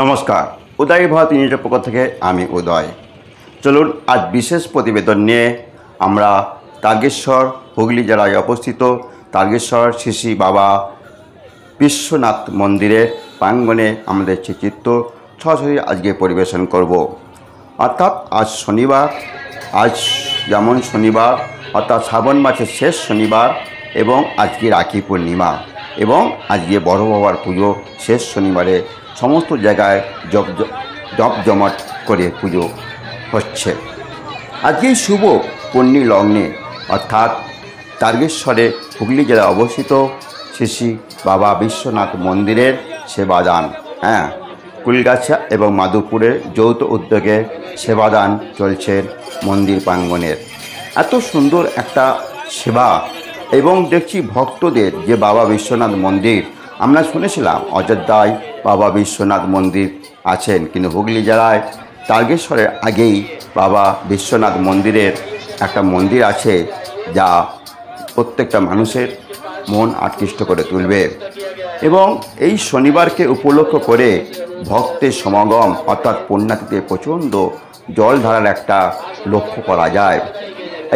নমস্কার, উদয় ভারত নিউজের পক্ষ থেকে আমি উদয়। চলুন আজ বিশেষ প্রতিবেদন নিয়ে আমরা তারকেশ্বর হুগলি জেলায় অবস্থিত তারকেশ্বর শ্রী শ্রী বাবা বিশ্বনাথ মন্দিরের প্রাঙ্গণে আমাদের চিত্র সরাসরি আজকে পরিবেশন করব। অর্থাৎ আজ শনিবার, আজ যেমন শনিবার অর্থাৎ শ্রাবণ মাসের শেষ শনিবার এবং আজকে রাখি পূর্ণিমা এবং আজকে বড় বাবার পুজো শেষ শনিবারে সমস্ত জায়গায় জমজমাট করে পুজো হচ্ছে। আজকেই শুভ পূর্ণি লগ্নে অর্থাৎ তারকেশ্বরে হুগলি জেলায় অবস্থিত শ্রী শ্রী বাবা বিশ্বনাথ মন্দিরের সেবাদান, কুলগাছা এবং মাধবপুরের যৌথ উদ্যোগে সেবাদান চলছে মন্দির প্রাঙ্গণের। এত সুন্দর একটা সেবা এবং দেখছি ভক্তদের যে বাবা বিশ্বনাথ মন্দির, আমরা শুনেছিলাম অযোধ্যায় বাবা বিশ্বনাথ মন্দির আছেন, কিন্তু হুগলি জেলায় তারকেশ্বরের আগেই বাবা বিশ্বনাথ মন্দিরের একটা মন্দির আছে যা প্রত্যেকটা মানুষের মন আকৃষ্ট করে তুলবে। এবং এই শনিবারকে উপলক্ষ করে ভক্তের সমাগম অর্থাৎ পুণ্যার্থীতে প্রচণ্ড জল ধারার একটা লক্ষ্য করা যায়।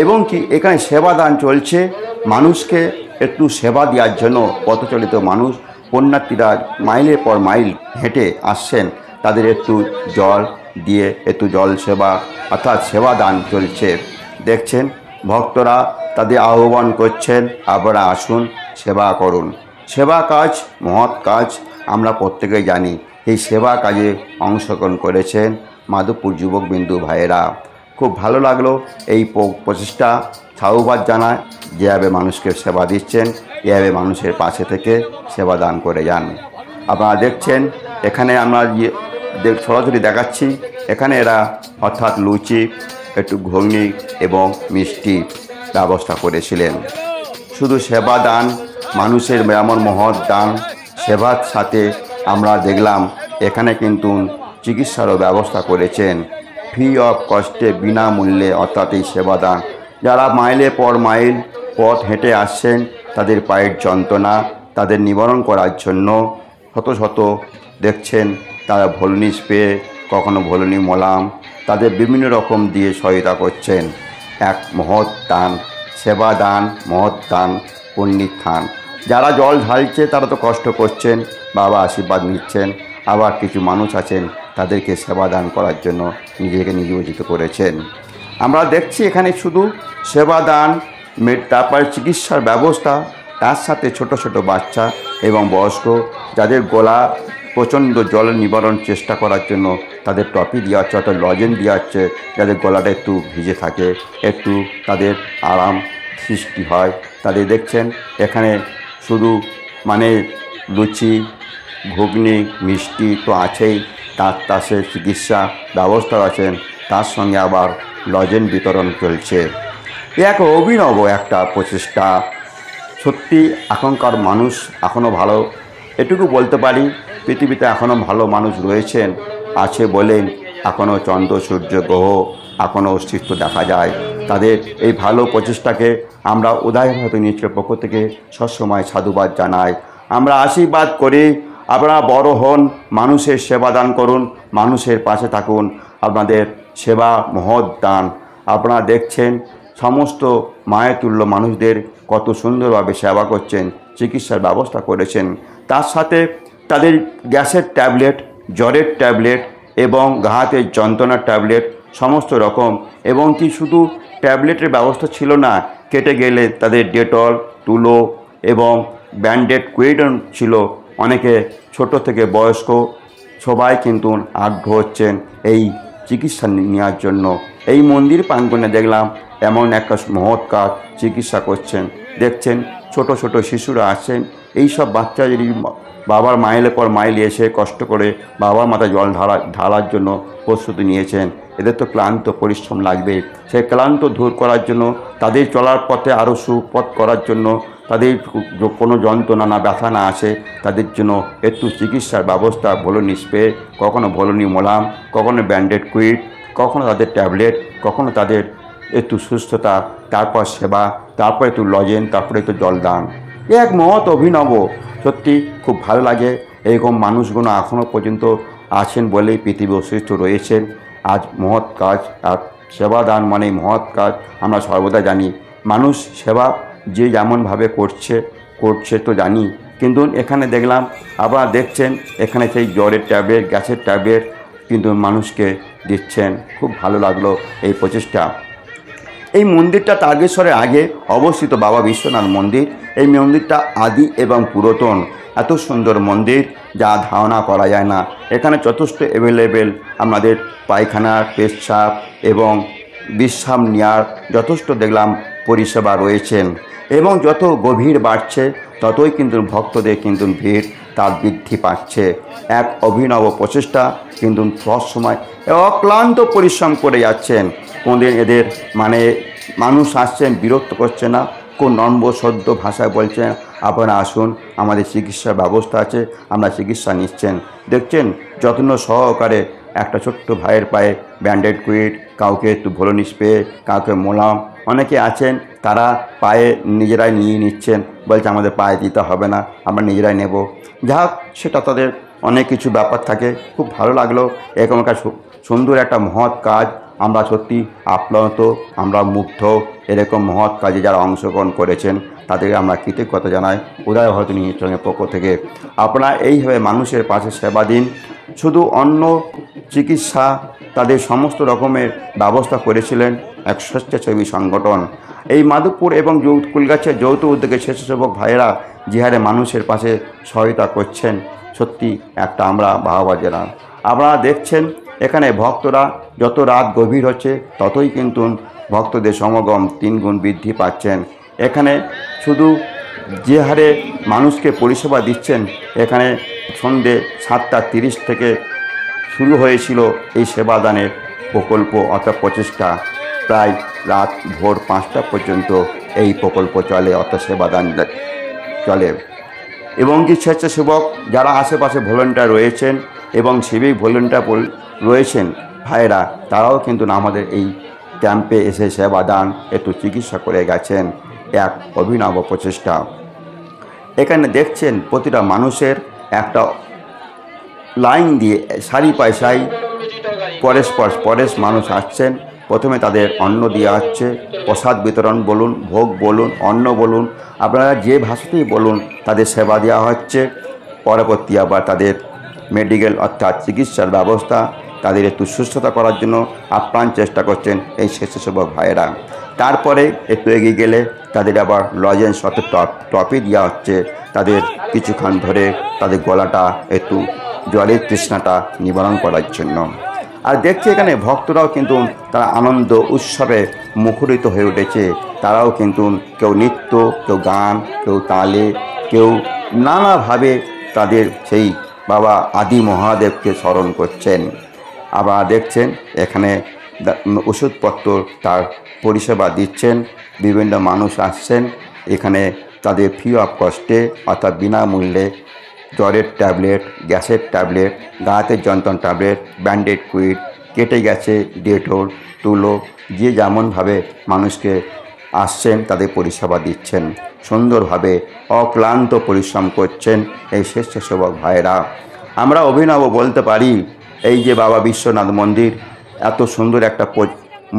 এবং কি এখানে সেবাদান চলছে, মানুষকে একটু সেবা দেওয়ার জন্য পথচলিত মানুষ পুণ্যার্থীরা মাইলের পর মাইল হেঁটে আসছেন, তাদের একটু জল দিয়ে একটু জল সেবা অর্থাৎ সেবাদান চলছে। দেখছেন ভক্তরা তাদের আহ্বান করছেন, আপনারা আসুন সেবা করুন। সেবা কাজ মহৎ কাজ, আমরা প্রত্যেকেই জানি। এই সেবা কাজে অংশগ্রহণ করেছেন মাধবপুর যুবকবিন্দু ভাইয়েরা। খুব ভালো লাগলো এই প্রচেষ্টা, সাধুবাদ জানায় যেভাবে মানুষকে সেবা দিচ্ছেন, এভাবে মানুষের পাশে থেকে সেবা দান করে যান। আপনারা দেখছেন এখানে আমরা সরাসরি দেখাচ্ছি, এখানে এরা অর্থাৎ লুচি, একটু ঘুগনি এবং মিষ্টি ব্যবস্থা করেছিলেন। শুধু সেবা দান, মানুষের এমন মহৎ দান সেবার সাথে আমরা দেখলাম এখানে কিন্তু চিকিৎসারও ব্যবস্থা করেছেন ফ্রি অফ কস্টে, বিনামূল্যে। অর্থাৎ এই সেবাদান যারা মাইলের পর মাইল পথ হেঁটে আসছেন, তাদের পায়ের যন্ত্রণা তাদের নিবারণ করার জন্য শত শত দেখছেন তারা ভলনি স্প্রে, কখনো ভলনি মলাম, তাদের বিভিন্ন রকম দিয়ে সহায়তা করছেন। এক মহৎ দান, সেবা দান, মহৎ দান, পুণ্যির দান। যারা জল ঢালছে তারা তো কষ্ট করছেন, বাবা আশীর্বাদ নিচ্ছেন। আবার কিছু মানুষ আছেন তাদেরকে সেবা দান করার জন্য নিজেকে নিয়োজিত করেছেন। আমরা দেখছি এখানে শুধু সেবা দান, তারপরে চিকিৎসার ব্যবস্থা, তার সাথে ছোট ছোট বাচ্চা এবং বয়স্ক যাদের গলা প্রচণ্ড জল নিবারণ চেষ্টা করার জন্য তাদের টপি দেওয়া হচ্ছে, অর্থাৎ লজেন দেওয়া হচ্ছে, যাদের গলাটা একটু ভিজে থাকে, একটু তাদের আরাম সৃষ্টি হয়। তাদের দেখছেন এখানে শুধু লুচি, ঘুগনি, মিষ্টি তো আছেই, তার পাশে চিকিৎসা ব্যবস্থা আছেন, তার সঙ্গে আবার লজেন বিতরণ চলছে। এক অভিনব একটা প্রচেষ্টা। সত্যি এখনকার মানুষ এখনও ভালো, এটুকু বলতে পারি পৃথিবীতে এখনও ভালো মানুষ রয়েছেন, আছে বলেন এখনও চন্দ্র সূর্য গ্রহ এখনও অস্তিত্ব দেখা যায়। তাদের এই ভালো প্রচেষ্টাকে আমরা উদয় ভারত নিউজের পক্ষ থেকে সবসময় সাধুবাদ জানাই। আমরা আশীর্বাদ করি আপনারা বড় হন, মানুষের সেবা দান করুন, মানুষের পাশে থাকুন, আপনাদের সেবা মহৎ দান। আপনারা দেখছেন সমস্ত মায়ের তুল্য মানুষদের কত সুন্দরভাবে সেবা করছেন, চিকিৎসার ব্যবস্থা করেছেন। তার সাথে তাদের গ্যাসের ট্যাবলেট, জ্বরের ট্যাবলেট এবং ঘাতের যন্ত্রণার ট্যাবলেট সমস্ত রকম। এবং কি শুধু ট্যাবলেটের ব্যবস্থা ছিল না, কেটে গেলে তাদের ডেটল, তুলো এবং ব্যান্ডেড কুইডন ছিল। অনেকে ছোট থেকে বয়স্ক সবাই কিন্তু আগ্রহ হচ্ছেন এই চিকিৎসা নেওয়ার জন্য। এই মন্দির প্রাঙ্গণে দেখলাম এমন একটা মহৎ কাজ চিকিৎসা করছেন। দেখছেন ছোট ছোট শিশুরা আসছেন, এই সব বাচ্চা যদি বাবার মাইলের পর মাইল এসে কষ্ট করে বাবার মাথায় জল ঢালার জন্য প্রস্তুতি নিয়েছেন, এদের তো ক্লান্ত পরিশ্রম লাগবে। সেই ক্লান্ত দূর করার জন্য, তাদের চলার পথে আরও সুপথ করার জন্য, তাদের কোনো যন্ত্রণা না ব্যথা না আসে তাদের জন্য একটু চিকিৎসার ব্যবস্থা, ভলনি স্প্রে, কখনো ভলনি মলাম, কখনো ব্যান্ডেড কুইট, কখনো তাদের ট্যাবলেট, কখনো তাদের একটু সুস্থতা, তারপর সেবা, তারপর একটু লজেন, তারপরে একটু জলদান। এক মহৎ অভিনব, সত্যি খুব ভালো লাগে। এরকম মানুষগুলো এখনও পর্যন্ত আছেন বলেই পৃথিবী অস্তিত্ব রয়েছেন। আজ মহৎ কাজ, আর সেবাদান মানে মহৎ কাজ আমরা সর্বদা জানি। মানুষ সেবা যে যেমনভাবে করছে তো জানি, কিন্তু এখানে দেখলাম, আপনারা দেখছেন এখানে সেই জ্বরের ট্যাবলেট, গ্যাসের ট্যাবলেট কিন্তু মানুষকে দিচ্ছেন। খুব ভালো লাগলো এই প্রচেষ্টা। এই মন্দিরটা তারকেশ্বরের আগে অবস্থিত বাবা বিশ্বনাথ মন্দির। এই মন্দিরটা আদি এবং পুরাতন, এত সুন্দর মন্দির যা ধারণা করা যায় না। এখানে যথেষ্ট অ্যাভেলেবেল আমাদের পায়খানা, পেশাব এবং বিশ্রাম নেওয়ার যথেষ্ট দেখলাম পরিষেবা রয়েছেন। এবং যত গভীর বাড়ছে ততই কিন্তু ভক্তদের কিন্তু ভিড় তার বৃদ্ধি পাচ্ছে। এক অভিনব প্রচেষ্টা, কিন্তু সবসময় অক্লান্ত পরিশ্রম করে যাচ্ছেন। কোনদিন এদের মানে মানুষ আসছেন, বিরক্ত করছে না, কোন নম্র সদ্য ভাষায় বলছেন আপনারা আসুন, আমাদের চিকিৎসার ব্যবস্থা আছে, আমরা চিকিৎসা নিচ্ছেন। দেখছেন যত্ন সহকারে একটা ছোট্ট ভাইয়ের পায়ে ব্যান্ডেড কুইট, কাউকে একটু ভোলনি স্প্রে, কাউকে মোলাম, অনেকে আছেন তারা পায়ে নিজেরাই নিয়ে নিচ্ছেন, বলছে আমাদের পায়ে দিতে হবে না, আমরা নিজেরাই নেব। যাক, সেটা তাদের অনেক কিছু ব্যাপার থাকে। খুব ভালো লাগলো এরকম একটা সুন্দর একটা মহৎ কাজ। আমরা সত্যি আপ্লুত, আমরা মুগ্ধ। এরকম মহৎ কাজে যারা অংশগ্রহণ করেছেন তাদেরকে আমরা কৃতজ্ঞতা জানাই উদয় ভারতী নিউজের পক্ষ থেকে। আপনারা এইভাবে মানুষের পাশে সেবা দিন। শুধু অন্ন চিকিৎসা তাদের সমস্ত রকমের ব্যবস্থা করেছিলেন এক স্বেচ্ছাসেবী সংগঠন। এই মাধবপুর এবং কুলগাছের যৌথ উদ্যোগে স্বেচ্ছাসেবক ভাইয়েরা যে হারে মানুষের পাশে সহায়তা করছেন, সত্যি একটা আমরা বাহবা জানাই। আপনারা দেখছেন এখানে ভক্তরা যত রাত গভীর হচ্ছে ততই কিন্তু ভক্তদের সমাগম 3 গুণ বৃদ্ধি পাচ্ছেন। এখানে শুধু যে হারে মানুষকে পরিষেবা দিচ্ছেন, এখানে সন্ধ্যে 7:30 থেকে শুরু হয়েছিল এই সেবাদানের প্রকল্প অর্থাৎ প্রচেষ্টা। প্রায় রাত ভোর 5টা পর্যন্ত এই প্রকল্প চলে, অর্থাৎ সেবাদান চলে। এবং কি স্বেচ্ছাসেবক যারা আশেপাশে ভলেন্টিয়ার রয়েছেন এবং সিভিক ভলেন্টিয়ার রয়েছেন ভাইয়েরা, তারাও কিন্তু আমাদের এই ক্যাম্পে এসে সেবাদান একটু চিকিৎসা করে গেছেন। এক অভিনব প্রচেষ্টা। এখানে দেখছেন প্রতিটা মানুষের একটা লাইন দিয়ে সারি পায় সারি পরেশ মানুষ আসছেন। প্রথমে তাদের অন্ন দেওয়া হচ্ছে, প্রসাদ বিতরণ বলুন, ভোগ বলুন, অন্ন বলুন, আপনারা যে ভাষাতেই বলুন, তাদের সেবা দেওয়া হচ্ছে। পরবর্তী আবার তাদের মেডিকেল অর্থাৎ চিকিৎসার ব্যবস্থা, তাদের একটু সুস্থতা করার জন্য আপ্রাণ চেষ্টা করছেন এই স্বেচ্ছাসেবক ভাইয়েরা। তারপরে একটু এগিয়ে গেলে তাদের আবার লজেন্স অর্থাৎ টপি দেওয়া হচ্ছে, তাদের কিছুক্ষণ ধরে তাদের গলাটা একটু জলের তৃষ্ণাটা নিবারণ করার জন্য। আর দেখছি এখানে ভক্তরাও কিন্তু তারা আনন্দ উৎসবে মুখরিত হয়ে উঠেছে। তারাও কিন্তু কেউ নৃত্য, কেউ গান, কেউ তালে, কেউ নানাভাবে তাদের সেই বাবা আদি মহাদেবকে স্মরণ করছেন। আবার দেখছেন এখানে ওষুধপত্র তার পরিষেবা দিচ্ছেন। বিভিন্ন মানুষ আসছেন এখানে তাদের ফ্রি অফ কস্টে অর্থাৎ বিনামূল্যে জ্বরের ট্যাবলেট, গ্যাসের ট্যাবলেট, গাঁতের যন্ত্রণার ট্যাবলেট, ব্যান্ডেড কুইট, কেটে গেছে ডেটল, তুলো, যে যেমনভাবে মানুষকে আসছেন তাদের পরিষেবা দিচ্ছেন। সুন্দরভাবে অক্লান্ত পরিশ্রম করছেন এই স্বেচ্ছাসেবক ভাইয়েরা। আমরা অভিনব বলতে পারি এই যে বাবা বিশ্বনাথ মন্দির, এত সুন্দর একটা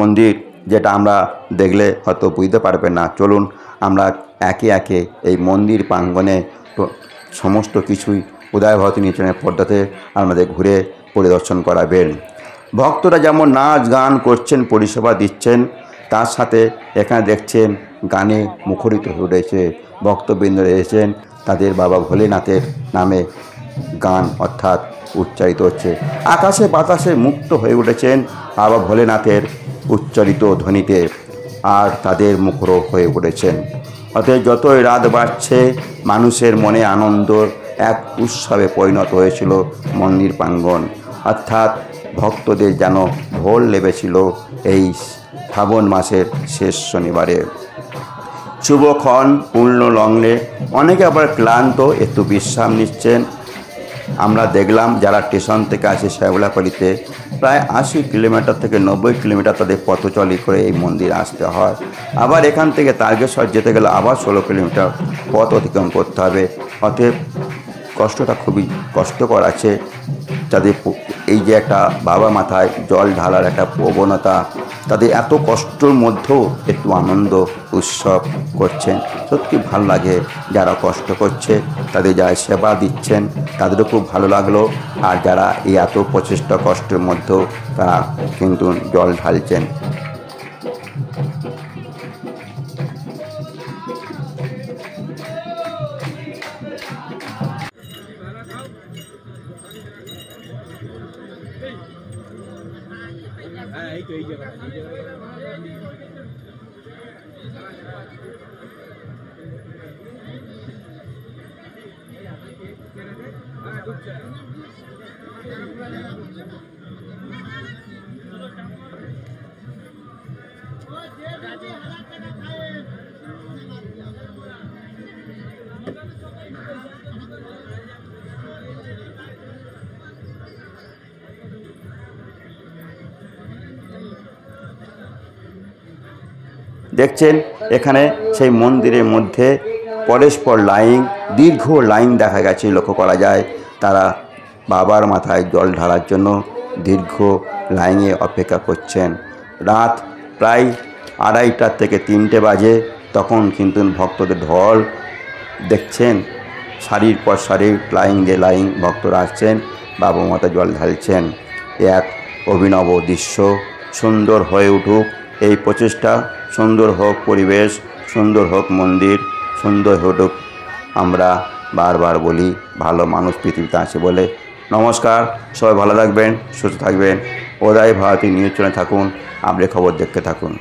মন্দির যেটা আমরা দেখলে হয়তো বুঝতে পারবেন না। চলুন আমরা একে একে এই মন্দির প্রাঙ্গণে সমস্ত কিছুই উদয় ভারতী নিউজের পর্দাতে আমাদের ঘুরে পরিদর্শন করাবেন। ভক্তরা যেমন নাচ গান করছেন, পরিষেবা দিচ্ছেন, তার সাথে এখানে দেখছেন গানে মুখরিত হয়ে উঠেছে। ভক্তবৃন্দ এসেছেন, তাদের বাবা ভোলেনাথের নামে গান অর্থাৎ উচ্চারিত হচ্ছে। আকাশে বাতাসে মুক্ত হয়ে উঠেছেন বাবা ভোলেনাথের উচ্চারিত ধ্বনিতে, আর তাদের মুখর হয়ে উঠেছেন। অতএব যতই রাত বাড়ছে মানুষের মনে আনন্দ এক উৎসবে পরিণত হয়েছিল মন্দির প্রাঙ্গণ। অর্থাৎ ভক্তদের যেন ঢোল লেগেছিল এই শ্রাবণ মাসের শেষ শনিবারে। শুভক্ষণ পূর্ণ লগ্নে অনেকে আবার ক্লান্ত, একটু বিশ্রাম নিচ্ছেন। আমরা দেখলাম যারা স্টেশন থেকে আসে শ্যাওলাপাড়িতে প্রায় 80 কিলোমিটার থেকে 90 কিলোমিটার তাদের পথচলি করে এই মন্দির আসতে হয়। আবার এখান থেকে তারকেশ্বর যেতে গেলে আবার 16 কিলোমিটার পথ অতিক্রম করতে হবে। অতএব কষ্টটা খুবই কষ্টকর আছে। তাদের এই যে একটা বাবা মাথায় জল ঢালার একটা প্রবণতা, তাদের এত কষ্টর মধ্যেও একটু আনন্দ উৎসব করছেন। সত্যি ভালো লাগে, যারা কষ্ট করছে তাদের যারা সেবা দিচ্ছেন তাদেরও খুব ভালো লাগলো। আর যারা এই এত প্রচেষ্টা কষ্টের মধ্যেও তারা কিন্তু জল ঢালছেন। দেখছেন এখানে সেই মন্দিরের মধ্যে পরস্পর লাইন, দীর্ঘ লাইন দেখা গেছে, লক্ষ্য করা যায়। তারা বাবার মাথায় জল ঢালার জন্য দীর্ঘ লাইনে অপেক্ষা করছেন। রাত প্রায় 2:30 থেকে 3টে বাজে, তখন কিন্তু ভক্তদের ঢল দেখছেন। সারির পর সারি, লাইন দিয়ে লাইন ভক্তরা আসছেন, বাবা মাতা জল ঢালছেন। এক অভিনব দৃশ্য। সুন্দর হয়ে উঠুক এই প্রচেষ্টা, সুন্দর হোক পরিবেশ, সুন্দর হোক মন্দির, সুন্দর হোক। আমরা বারবার বলি, ভালো মানুষ পৃথিবীতে আছে বলে। নমস্কার, সবাই ভালো থাকবেন, সুস্থ থাকবেন। উদয় ভারতী নিউজ চ্যানেলে থাকুন, আপনি খবর দেখতে থাকুন।